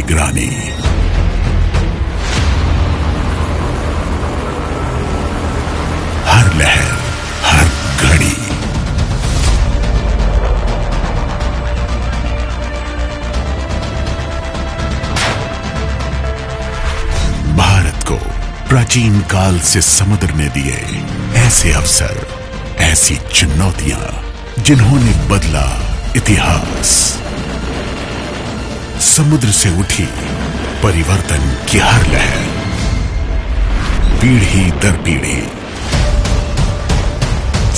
निगरानी। हर लहर, हर घड़ी। भारत को प्राचीन काल से समुद्र ने दिए ऐसे अवसर, ऐसी चुनौतियां जिन्होंने बदला इतिहास। समुद्र से उठी परिवर्तन की हर लहर, पीढ़ी दर पीढ़ी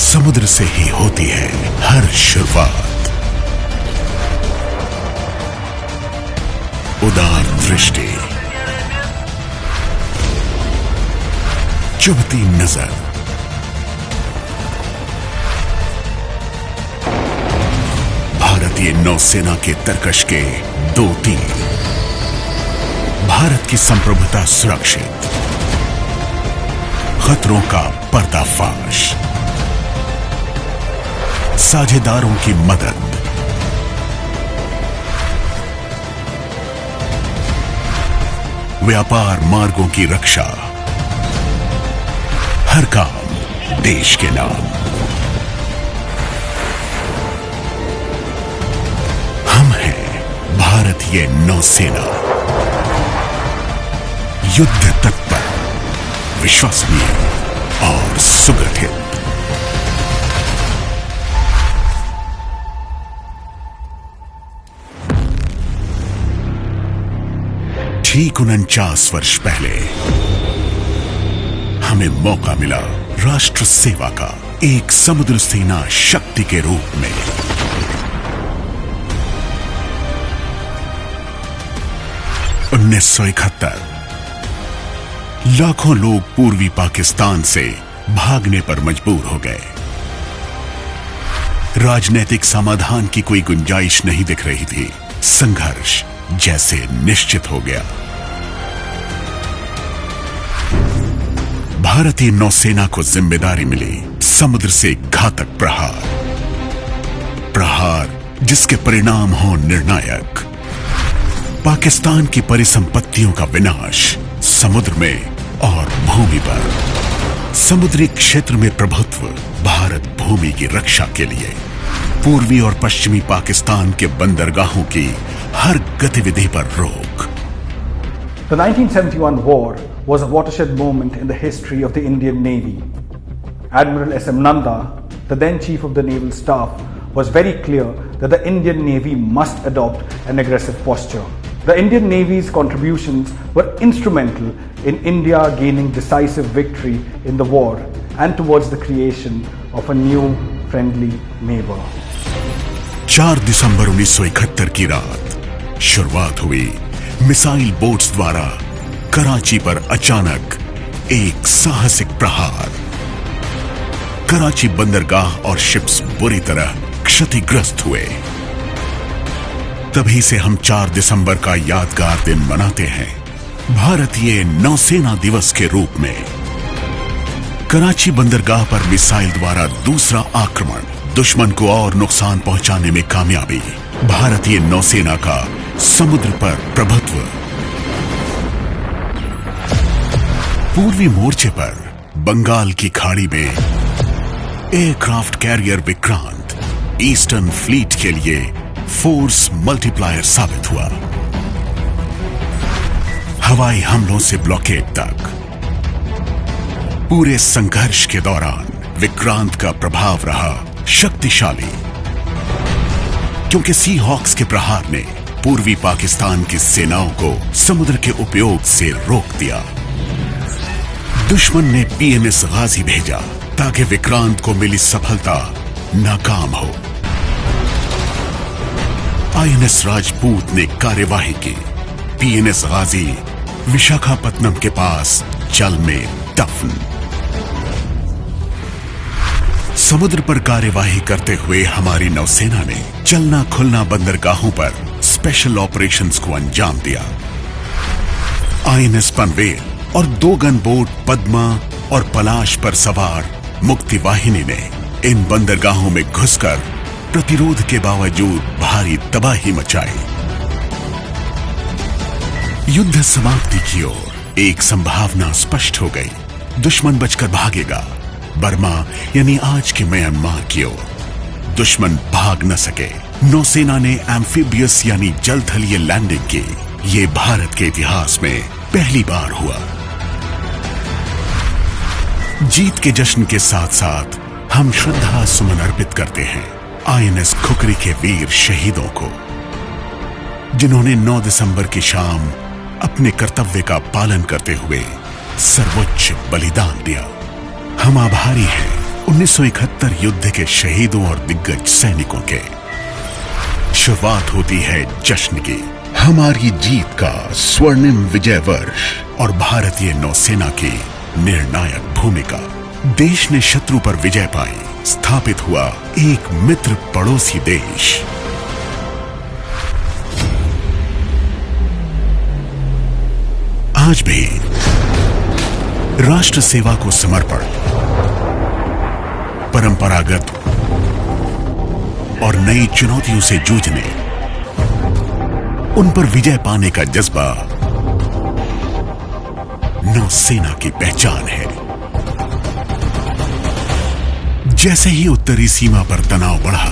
समुद्र से ही होती है हर शुरुआत। उदार दृष्टि, चुभती नजर, भारतीय नौसेना के तरकश के दो तीर, भारत की संप्रभुता सुरक्षित, खतरों का पर्दाफाश, साझेदारों की मदद, व्यापार मार्गों की रक्षा, हर काम देश के नाम। हम हैं भारतीय नौसेना, युद्ध तत्पर, विश्वसनीय और सुगठित। ठीक 49 वर्ष पहले हमें मौका मिला राष्ट्र सेवा का, एक समुद्र सेना शक्ति के रूप में। उन्नीस सौ 71 लाखों लोग पूर्वी पाकिस्तान से भागने पर मजबूर हो गए। राजनीतिक समाधान की कोई गुंजाइश नहीं दिख रही थी। संघर्ष जैसे निश्चित हो गया। भारतीय नौसेना को जिम्मेदारी मिली समुद्र से घातक प्रहार, प्रहार जिसके परिणाम हो निर्णायक। पाकिस्तान की परिसंपत्तियों का विनाश समुद्र में और भूमि पर। समुद्री क्षेत्र में प्रभुत्व, भारत भूमि की रक्षा के लिए। पूर्वी और पश्चिमी पाकिस्तान के बंदरगाहों की हर गतिविधि पर रोक। The 1971 war was a watershed moment in the history of the Indian Navy. Admiral S.M. Nanda, the then Chief of the Naval Staff, was very clear that the Indian Navy must adopt an aggressive posture. The Indian Navy's contributions were instrumental in India gaining decisive victory in the war and towards the creation of a new friendly neighbor. 4 दिसंबर 1971 की रात शुरुआत हुई missile boats द्वारा कराची पर अचानक एक साहसिक प्रहार। कराची बंदरगाह और शिप्स बुरी तरह क्षतिग्रस्त हुए। तभी से हम 4 दिसंबर का यादगार दिन मनाते हैं भारतीय नौसेना दिवस के रूप में। कराची बंदरगाह पर मिसाइल द्वारा दूसरा आक्रमण, दुश्मन को और नुकसान पहुंचाने में कामयाबी। भारतीय नौसेना का समुद्र पर प्रभुत्व। पूर्वी मोर्चे पर बंगाल की खाड़ी में aircraft carrier Vikrant eastern fleet के लिए फोर्स मल्टीप्लायर साबित हुआ। हवाई हमलों से ब्लॉकेड तक पूरे संघर्ष के दौरान विक्रांत का प्रभाव रहा शक्तिशाली, क्योंकि सी हॉक्स के प्रहार ने पूर्वी पाकिस्तान की सेनाओं को समुद्र के उपयोग से रोक दिया। दुश्मन ने पीएनएस गाजी भेजा ताकि विक्रांत को मिली सफलता नाकाम हो। आईएनएस राजपूत ने कार्यवाही की। पीएनएस गाजी विशाखापत्तनम के पास जल में दफन। समुद्र पर कार्यवाही करते हुए हमारी नौसेना ने चलना खुलना बंदरगाहों पर स्पेशल ऑपरेशंस को अंजाम दिया। आईएनएस पनवेल और 2 गन बोट पद्मा और पलाश पर सवार मुक्ति वाहिनी ने इन बंदरगाहों में घुसकर प्रतिरोध के बावजूद भारी तबाही मचाई। युद्ध समाप्ति की ओर एक संभावना स्पष्ट हो गई। दुश्मन बचकर भागेगा बर्मा यानी आज के म्यांमार की ओर। दुश्मन भाग न सके। नौसेना ने एम्फीबियस यानी जलथलीय लैंडिंग की। ये भारत के इतिहास में पहली बार हुआ। जीत के जश्न के साथ साथ हम श्रद्धा सुमन अर्पित करते हैं INS खुकरी के वीर शहीदों को, जिन्होंने 9 दिसंबर की शाम अपने कर्तव्य का पालन करते हुए सर्वोच्च बलिदान दिया। हम आभारी हैं 1971 युद्ध के शहीदों और दिग्गज सैनिकों के। शुरुआत होती है जश्न की। हमारी जीत का स्वर्णिम विजय वर्ष और भारतीय नौसेना की निर्णायक भूमिका। देश ने शत्रु पर विजय पाई। स्थापित हुआ एक मित्र पड़ोसी देश। आज भी राष्ट्र सेवा को समर्पण, परंपरागत और नई चुनौतियों से जूझने, उन पर विजय पाने का जज्बा नौसेना की पहचान है। जैसे ही उत्तरी सीमा पर तनाव बढ़ा,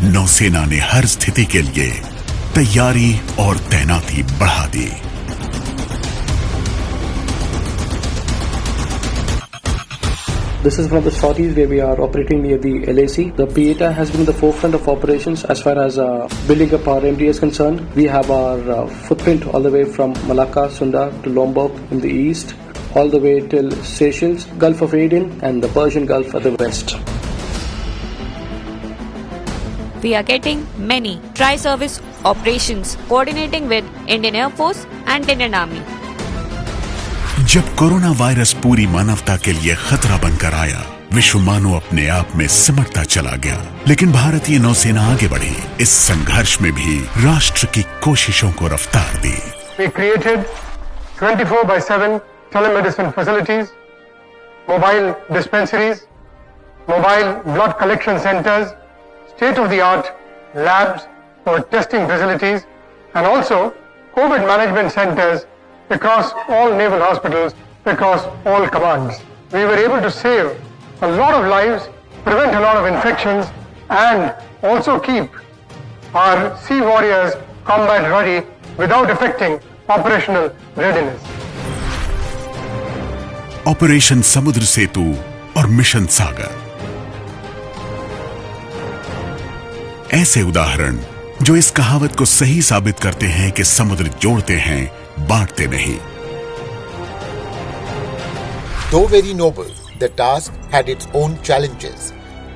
नौसेना ने हर स्थिति के लिए तैयारी और तैनाती बढ़ा दी। This is one of the sorties where we are operating near the LAC. The Pieta has been in the forefront of operations as far as building up our MD is concerned. We have our footprint all the way from Malacca, Sunda to Lombok in the east, all the way till Seychelles, Gulf of Aden and the Persian Gulf at the west. We are getting many tri-service operations coordinating with Indian Air Force and Indian Army. जब corona virus पूरी मानवता के लिए खतरा बनकर आया, विश्व मानो अपने आप में सिमटता चला गया। लेकिन भारतीय नौसेना आगे बढ़ी। इस संघर्ष में भी राष्ट्र की कोशिशों को रफ्तार दी। We created 24/7 telemedicine facilities, mobile dispensaries, mobile blood collection centers, state-of-the-art labs for testing facilities, and also COVID management centers across all naval hospitals, across all commands. We were able to save a lot of lives, prevent a lot of infections, and also keep our sea warriors combat ready without affecting operational readiness. Operation समुद्र सेतु और mission सागर ऐसे उदाहरण जो इस कहावत को सही साबित करते हैं कि समुद्र जोड़ते हैं, बांटते नहीं। Though very noble, the task had its own challenges.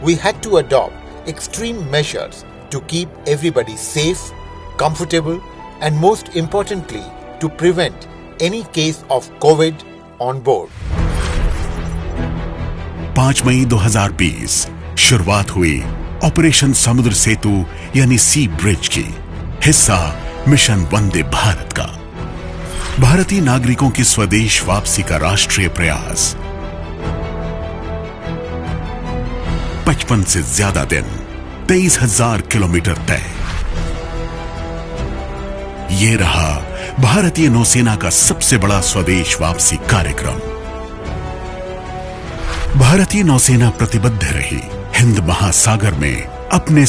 We had to adopt extreme measures to keep everybody safe, comfortable, and most importantly, to prevent any case of COVID on board. 5 मई 2020 शुरुआत हुई operation समुद्र सेतु यानी सी bridge की। हिस्सा mission Vande Bharat का। भारतीय नागरिकों की स्वदेश वापसी का राष्ट्रीय प्रयास। 55 से ज्यादा दिन, 23,000 किलोमीटर तय। ये रहा भारतीय नौसेना का सबसे बड़ा स्वदेश वापसी कार्यक्रम। भारतीय नौसेना प्रतिबद्ध रही हिंद महासागर में अपने